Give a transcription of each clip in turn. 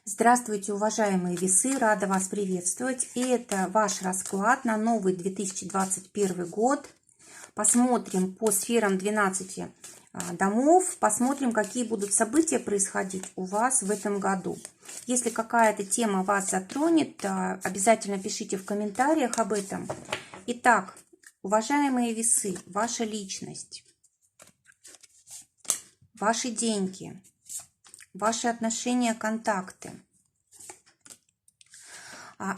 Здравствуйте, уважаемые весы! Рада вас приветствовать. И это ваш расклад на новый 2021 год. Посмотрим по сферам 12 домов. Посмотрим, какие будут события происходить у вас в этом году. Если какая-то тема вас затронет, обязательно пишите в комментариях об этом. Итак, уважаемые весы, ваша личность, ваши деньги, ваши отношения, контакты.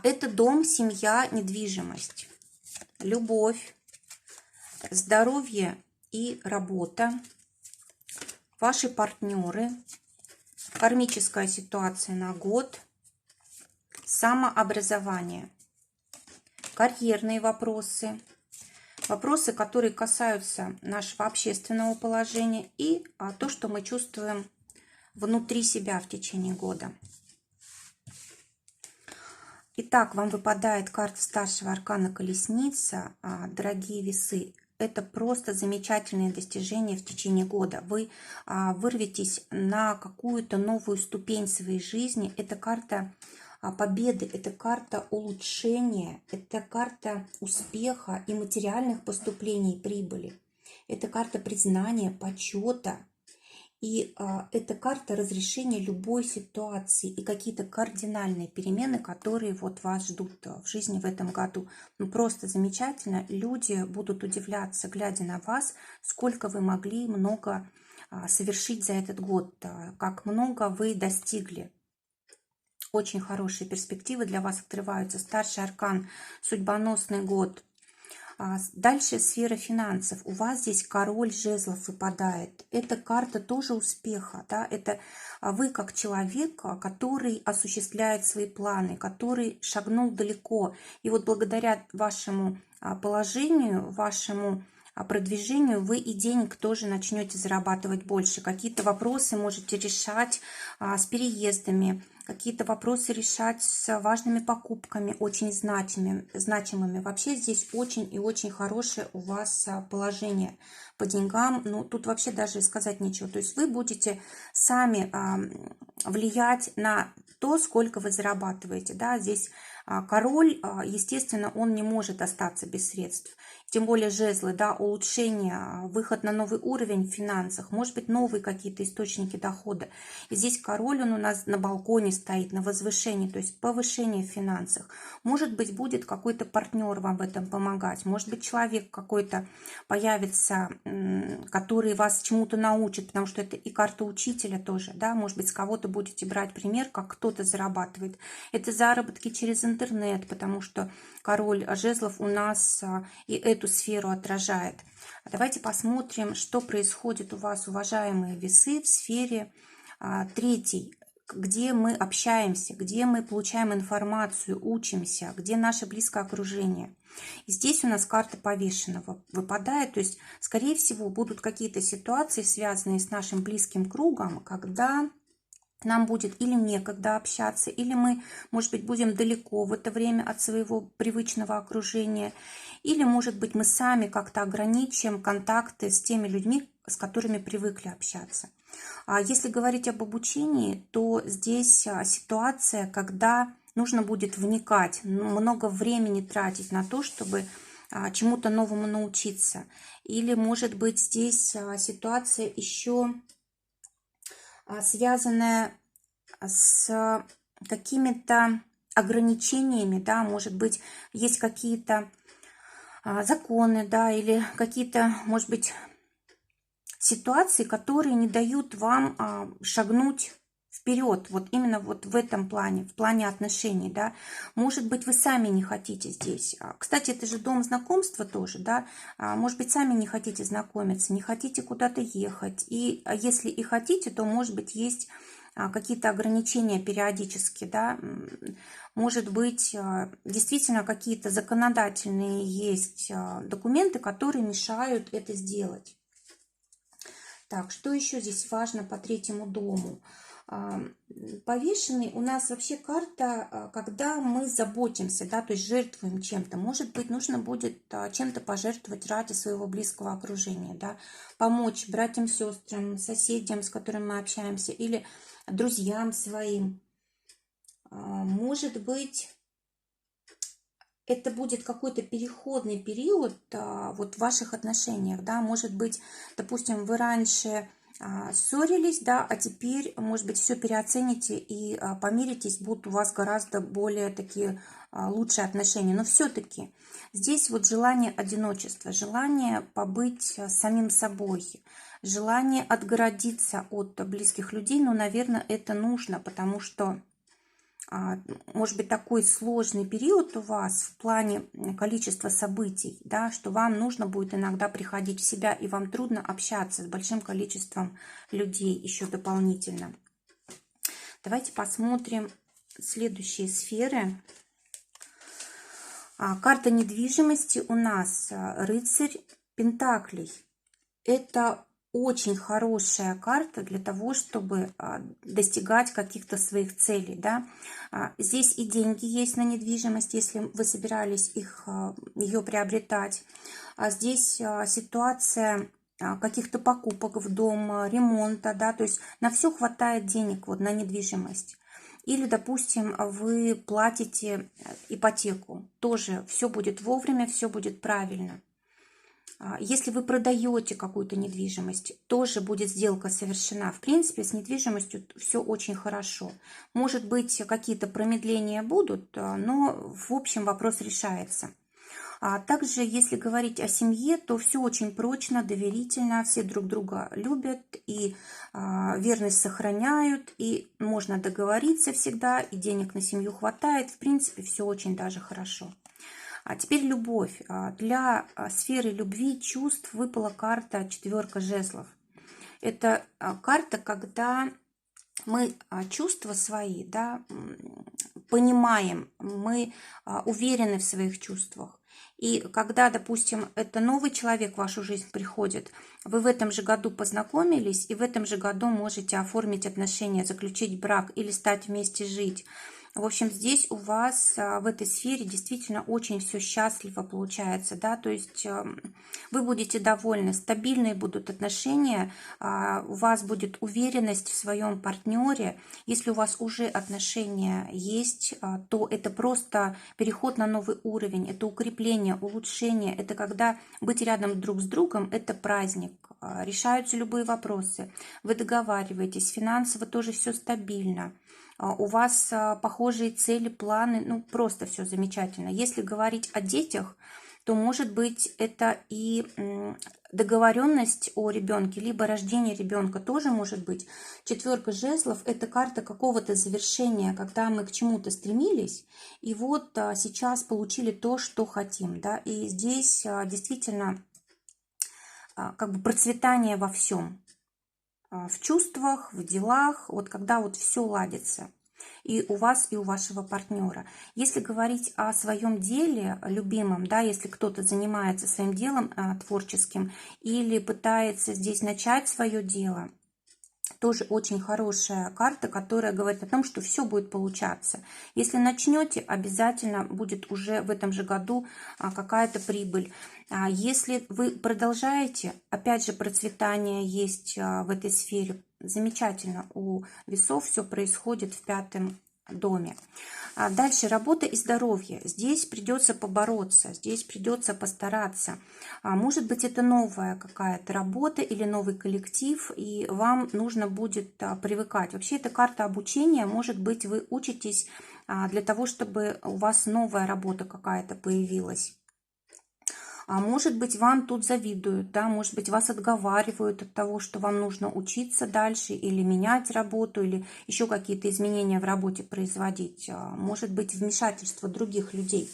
Это дом, семья, недвижимость, любовь, здоровье и работа, ваши партнеры, кармическая ситуация на год, самообразование, карьерные вопросы, вопросы, которые касаются нашего общественного положения и то, что мы чувствуем внутри себя в течение года. Итак, вам выпадает карта старшего аркана Колесница. Дорогие весы, это просто замечательные достижения в течение года. Вы вырветесь на какую-то новую ступень своей жизни. Это карта победы, это карта улучшения, это карта успеха и материальных поступлений, прибыли. Это карта признания, почета. И это карта разрешения любой ситуации и какие-то кардинальные перемены, которые вот вас ждут в жизни в этом году. Ну, просто замечательно. Люди будут удивляться, глядя на вас, сколько вы могли много совершить за этот год, как много вы достигли. Очень хорошие перспективы для вас открываются. Старший аркан, судьбоносный год. Дальше сфера финансов. У вас здесь король жезлов выпадает. Эта карта тоже успеха. Да? Это вы как человек, который осуществляет свои планы, который шагнул далеко. И вот благодаря вашему положению, вашему продвижению вы и денег тоже начнете зарабатывать больше. Какие-то вопросы можете решать с переездами, какие-то вопросы решать с важными покупками, очень значимыми. Вообще здесь очень и очень хорошее у вас положение по деньгам. Ну, тут вообще даже сказать нечего. То есть вы будете сами влиять на то, сколько вы зарабатываете. Да? Здесь король, естественно, он не может остаться без средств. Тем более жезлы, да, улучшение, выход на новый уровень в финансах, может быть, новые какие-то источники дохода. И здесь король, он у нас на балконе стоит, на возвышении, то есть повышение в финансах. Может быть, будет какой-то партнер вам в этом помогать, может быть, человек какой-то появится, который вас чему-то научит, потому что это и карта учителя тоже, да, может быть, с кого-то будете брать пример, как кто-то зарабатывает. Это заработки через интернет, потому что король жезлов у нас и эту сферу отражает. Давайте посмотрим, что происходит у вас, уважаемые весы, в сфере третьей, где мы общаемся, где мы получаем информацию, учимся, где наше близкое окружение. И здесь у нас карта повешенного выпадает, то есть, скорее всего, будут какие-то ситуации, связанные с нашим близким кругом, когда нам будет или некогда общаться, или мы, может быть, будем далеко в это время от своего привычного окружения, или, может быть, мы сами как-то ограничим контакты с теми людьми, с которыми привыкли общаться. А если говорить об обучении, то здесь ситуация, когда нужно будет вникать, много времени тратить на то, чтобы чему-то новому научиться. Или, может быть, здесь ситуация еще связанная с какими-то ограничениями, да, может быть, есть какие-то законы, да, или какие-то, может быть, ситуации, которые не дают вам шагнуть вперед, вот именно вот в этом плане, в плане отношений, да. Может быть, вы сами не хотите здесь. Кстати, это же дом знакомства тоже, да. Может быть, сами не хотите знакомиться, не хотите куда-то ехать. И если и хотите, то, может быть, есть какие-то ограничения периодически, да. Может быть, действительно какие-то законодательные есть документы, которые мешают это сделать. Так, что еще здесь важно по третьему дому? Повешенный у нас вообще карта, когда мы заботимся, да, то есть жертвуем чем-то. Может быть, нужно будет чем-то пожертвовать ради своего близкого окружения, да, помочь братьям, сестрам, соседям, с которыми мы общаемся, или друзьям своим. Может быть, это будет какой-то переходный период вот в ваших отношениях, да, может быть, допустим, вы раньше ссорились, да, а теперь, может быть, все переоцените и помиритесь, будут у вас гораздо более такие лучшие отношения. Но все-таки здесь вот желание одиночества, желание побыть самим собой, желание отгородиться от близких людей, ну, наверное, это нужно, потому что может быть, такой сложный период у вас в плане количества событий, да, что вам нужно будет иногда приходить в себя, и вам трудно общаться с большим количеством людей еще дополнительно. Давайте посмотрим следующие сферы. Карта недвижимости у нас рыцарь Пентаклей. Это очень хорошая карта для того, чтобы достигать каких-то своих целей. Да? Здесь и деньги есть на недвижимость, если вы собирались ее приобретать. Здесь ситуация каких-то покупок в дом, ремонта, да, то есть на все хватает денег вот, на недвижимость. Или, допустим, вы платите ипотеку, тоже все будет вовремя, все будет правильно. Если вы продаете какую-то недвижимость, тоже будет сделка совершена. В принципе, с недвижимостью все очень хорошо. Может быть, какие-то промедления будут, но в общем вопрос решается. Также, если говорить о семье, то все очень прочно, доверительно, все друг друга любят и верность сохраняют, и можно договориться всегда, и денег на семью хватает. В принципе, все очень даже хорошо. А теперь любовь. Для сферы любви, чувств выпала карта четверка жезлов. Это карта, когда мы чувства свои, да, понимаем, мы уверены в своих чувствах. И когда, допустим, это новый человек в вашу жизнь приходит, вы в этом же году познакомились, и в этом же году можете оформить отношения, заключить брак или стать вместе жить. В общем, здесь у вас в этой сфере действительно очень все счастливо получается, да, то есть вы будете довольны, стабильные будут отношения, у вас будет уверенность в своем партнере. Если у вас уже отношения есть, то это просто переход на новый уровень, это укрепление, улучшение, это когда быть рядом друг с другом, это праздник, решаются любые вопросы, вы договариваетесь, финансово тоже все стабильно. У вас похожие цели, планы, ну просто все замечательно. Если говорить о детях, то может быть это и договоренность о ребенке, либо рождение ребенка тоже может быть. Четверка жезлов – это карта какого-то завершения, когда мы к чему-то стремились, и вот сейчас получили то, что хотим. Да? И здесь действительно как бы процветание во всем. В чувствах, в делах, вот когда вот все ладится и у вас, и у вашего партнера. Если говорить о своем деле любимом, да, если кто-то занимается своим делом творческим или пытается здесь начать свое дело, тоже очень хорошая карта, которая говорит о том, что все будет получаться. Если начнете, обязательно будет уже в этом же году какая-то прибыль. Если вы продолжаете, опять же, процветание есть в этой сфере. Замечательно, у весов все происходит в 5-м доме. Дальше работа и здоровье. Здесь придется побороться, здесь придется постараться. Может быть, это новая какая-то работа или новый коллектив, и вам нужно будет привыкать. Вообще, это карта обучения. Может быть, вы учитесь для того, чтобы у вас новая работа какая-то появилась. Может быть, вам тут завидуют, да, может быть, вас отговаривают от того, что вам нужно учиться дальше или менять работу, или еще какие-то изменения в работе производить. Может быть, вмешательство других людей.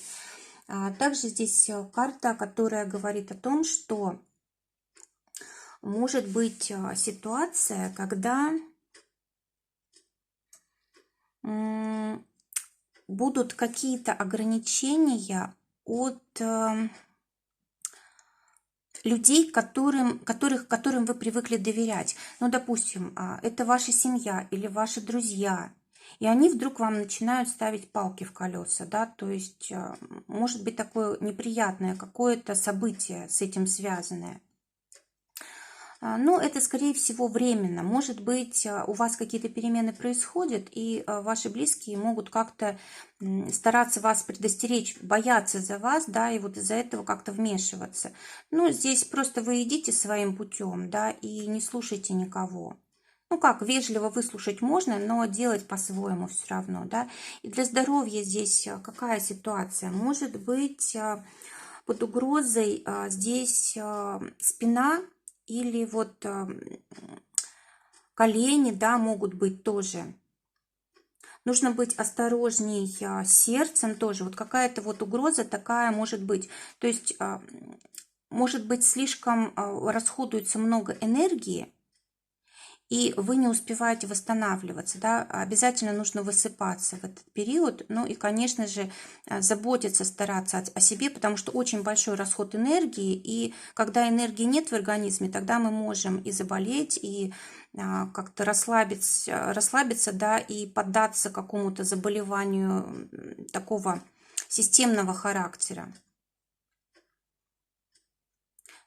Также здесь карта, которая говорит о том, что может быть ситуация, когда будут какие-то ограничения от людей, которым вы привыкли доверять. Ну, допустим, это ваша семья или ваши друзья, и они вдруг вам начинают ставить палки в колеса, да, то есть может быть такое неприятное какое-то событие с этим связанное. Но это, скорее всего, временно. Может быть, у вас какие-то перемены происходят, и ваши близкие могут как-то стараться вас предостеречь, бояться за вас, да, и вот из-за этого как-то вмешиваться. Ну, здесь просто вы идите своим путем, да, и не слушайте никого. Ну как, вежливо выслушать можно, но делать по-своему все равно, да. И для здоровья здесь какая ситуация? Может быть, под угрозой здесь спина или вот колени, да, могут быть тоже. Нужно быть осторожней с сердцем тоже. Вот какая-то вот угроза такая может быть. То есть, может быть, слишком расходуется много энергии, и вы не успеваете восстанавливаться, да, обязательно нужно высыпаться в этот период, ну и, конечно же, заботиться, стараться о себе, потому что очень большой расход энергии, и когда энергии нет в организме, тогда мы можем и заболеть, и как-то расслабиться, да, и поддаться какому-то заболеванию такого системного характера.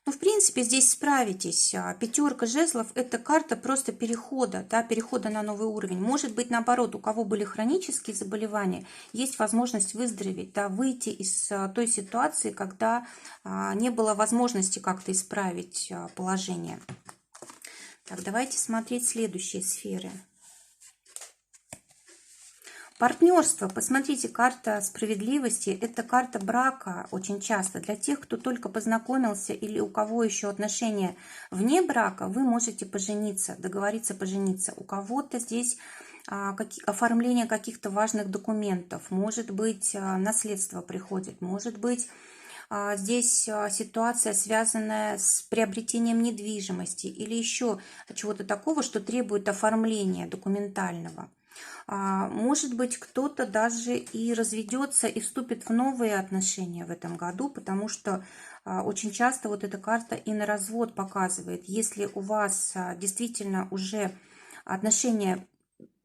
Ну, в принципе, здесь справитесь. Пятерка жезлов – это карта просто перехода, да, перехода на новый уровень. Может быть, наоборот, у кого были хронические заболевания, есть возможность выздороветь, да, выйти из той ситуации, когда не было возможности как-то исправить положение. Так, давайте смотреть следующие сферы. Партнерство. Посмотрите, карта справедливости – это карта брака очень часто. Для тех, кто только познакомился или у кого еще отношения вне брака, вы можете пожениться, договориться пожениться. У кого-то здесь оформление каких-то важных документов, может быть, наследство приходит, может быть, здесь ситуация, связанная с приобретением недвижимости или еще чего-то такого, что требует оформления документального. Может быть, кто-то даже и разведется и вступит в новые отношения в этом году, потому что очень часто вот эта карта и на развод показывает. Если у вас действительно уже отношения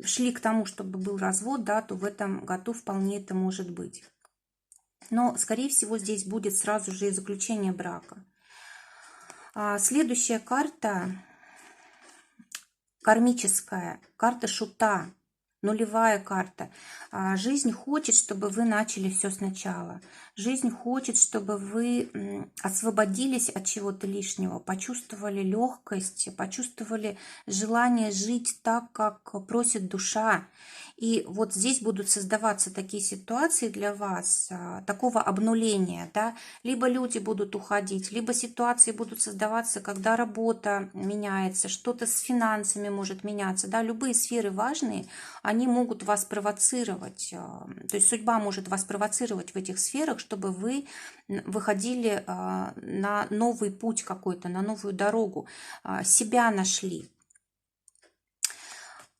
шли к тому, чтобы был развод, да, то в этом году вполне это может быть. Но, скорее всего, здесь будет сразу же и заключение брака. Следующая карта кармическая, карта шута. Нулевая карта. Жизнь хочет, чтобы вы начали все сначала. Жизнь хочет, чтобы вы освободились от чего-то лишнего, почувствовали легкость, почувствовали желание жить так, как просит душа. И вот здесь будут создаваться такие ситуации для вас, такого обнуления, да, либо люди будут уходить, либо ситуации будут создаваться, когда работа меняется, что-то с финансами может меняться, да, любые сферы важные, они могут вас провоцировать, то есть судьба может вас провоцировать в этих сферах, чтобы вы выходили на новый путь какой-то, на новую дорогу, себя нашли.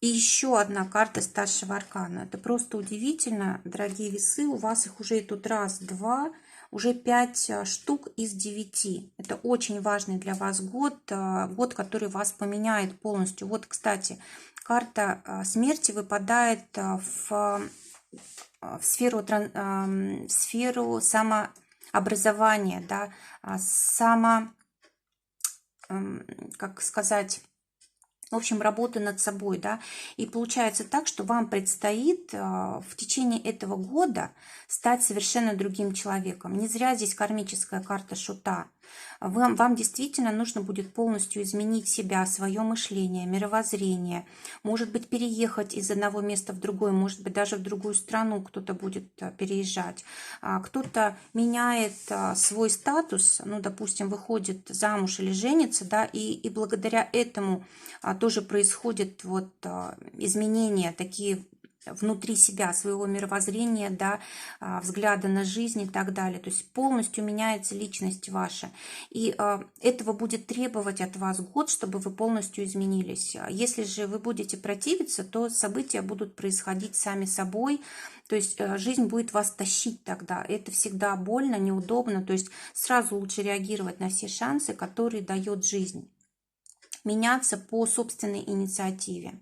И еще одна карта старшего аркана. Это просто удивительно, дорогие весы. У вас их уже тут раз, два, уже 5 штук из 9. Это очень важный для вас год, год, который вас поменяет полностью. Вот, кстати, карта смерти выпадает в сферу самообразования, да, как сказать, в общем, работы над собой, да, и получается так, что вам предстоит в течение этого года стать совершенно другим человеком. Не зря здесь кармическая карта шута. Вам действительно нужно будет полностью изменить себя, свое мышление, мировоззрение, может быть, переехать из одного места в другое, может быть, даже в другую страну кто-то будет переезжать. Кто-то меняет свой статус, ну, допустим, выходит замуж или женится, да, и благодаря этому тоже происходят вот изменения такие внутри себя, своего мировоззрения, да, взгляда на жизнь и так далее. То есть полностью меняется личность ваша. И этого будет требовать от вас год, чтобы вы полностью изменились. Если же вы будете противиться, то события будут происходить сами собой. То есть жизнь будет вас тащить тогда. Это всегда больно, неудобно. То есть сразу лучше реагировать на все шансы, которые дает жизнь. Меняться по собственной инициативе.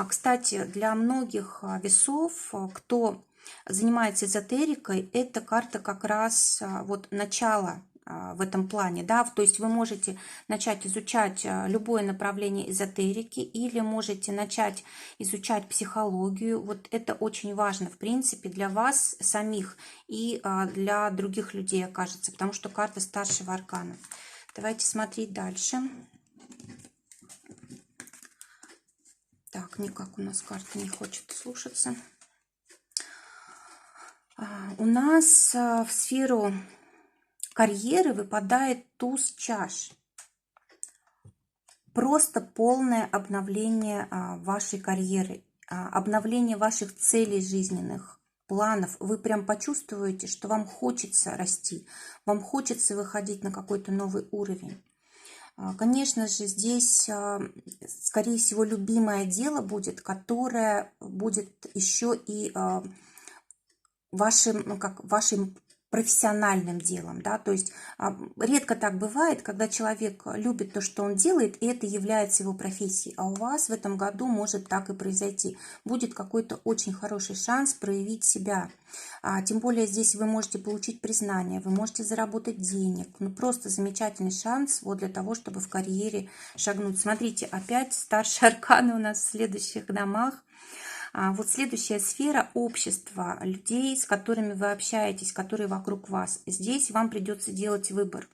Кстати, для многих весов, кто занимается эзотерикой, эта карта как раз вот начало в этом плане, да, то есть вы можете начать изучать любое направление эзотерики или можете начать изучать психологию. Вот это очень важно, в принципе, для вас самих и для других людей окажется, потому что карта старшего аркана. Давайте смотреть дальше. Так, никак у нас карта не хочет слушаться. У нас в сферу карьеры выпадает туз чаш. Просто полное обновление вашей карьеры, обновление ваших целей жизненных, планов. Вы прям почувствуете, что вам хочется расти, вам хочется выходить на какой-то новый уровень. Конечно же, здесь, скорее всего, любимое дело будет, которое будет еще и вашим профессиональным делом, да, то есть редко так бывает, когда человек любит то, что он делает, и это является его профессией, а у вас в этом году может так и произойти, будет какой-то очень хороший шанс проявить себя, тем более здесь вы можете получить признание, вы можете заработать денег, ну просто замечательный шанс вот для того, чтобы в карьере шагнуть. Смотрите, опять старшие арканы у нас в следующих домах. Вот следующая сфера — общества, людей, с которыми вы общаетесь, которые вокруг вас. Здесь вам придется делать выбор,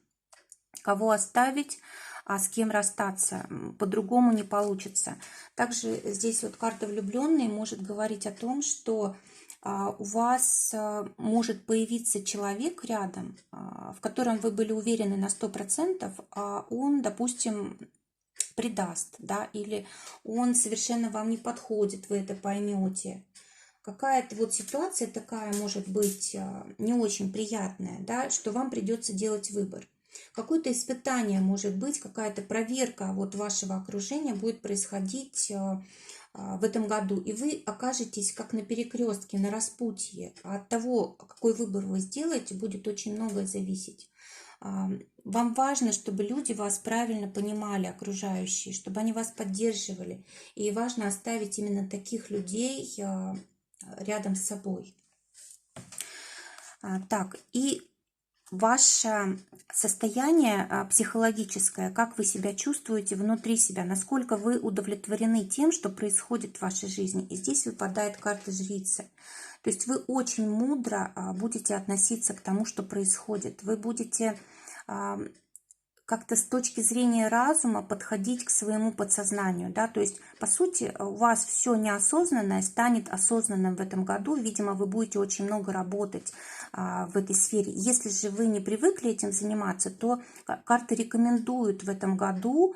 кого оставить, а с кем расстаться. По-другому не получится. Также здесь вот карта влюбленные может говорить о том, что у вас может появиться человек рядом, в котором вы были уверены на 100%, а он, допустим, предаст, да, или он совершенно вам не подходит, вы это поймете. Какая-то вот ситуация такая может быть не очень приятная, да, что вам придется делать выбор. Какое-то испытание может быть, какая-то проверка вот вашего окружения будет происходить в этом году, и вы окажетесь как на перекрестке, на распутье. От того, какой выбор вы сделаете, будет очень многое зависеть. Вам важно, чтобы люди вас правильно понимали, окружающие, чтобы они вас поддерживали. И важно оставить именно таких людей рядом с собой. Так, и ваше состояние психологическое, как вы себя чувствуете внутри себя, насколько вы удовлетворены тем, что происходит в вашей жизни. И здесь выпадает карта жрицы. То есть вы очень мудро будете относиться к тому, что происходит. Вы будете как-то с точки зрения разума подходить к своему подсознанию, да, то есть, по сути, у вас все неосознанное станет осознанным в этом году, видимо, вы будете очень много работать в этой сфере. Если же вы не привыкли этим заниматься, то карты рекомендуют в этом году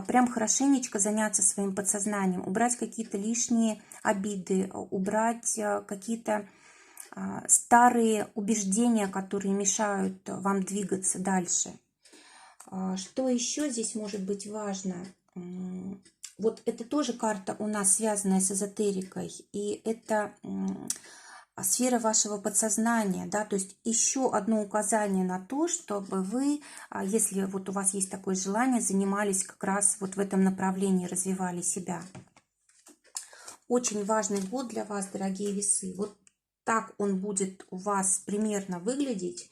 прям хорошенечко заняться своим подсознанием, убрать какие-то лишние обиды, убрать какие-то старые убеждения, которые мешают вам двигаться дальше. Что еще здесь может быть важно? Вот это тоже карта у нас связанная с эзотерикой, и это сфера вашего подсознания, да, то есть еще одно указание на то, чтобы вы, если вот у вас есть такое желание, занимались как раз вот в этом направлении, развивали себя. Очень важный год для вас, дорогие весы. Вот так он будет у вас примерно выглядеть.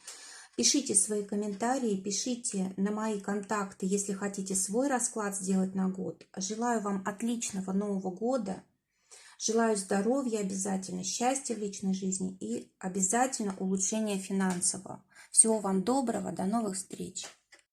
Пишите свои комментарии, пишите на мои контакты, если хотите свой расклад сделать на год. Желаю вам отличного Нового года. Желаю здоровья обязательно, счастья в личной жизни и обязательно улучшения финансового. Всего вам доброго, до новых встреч!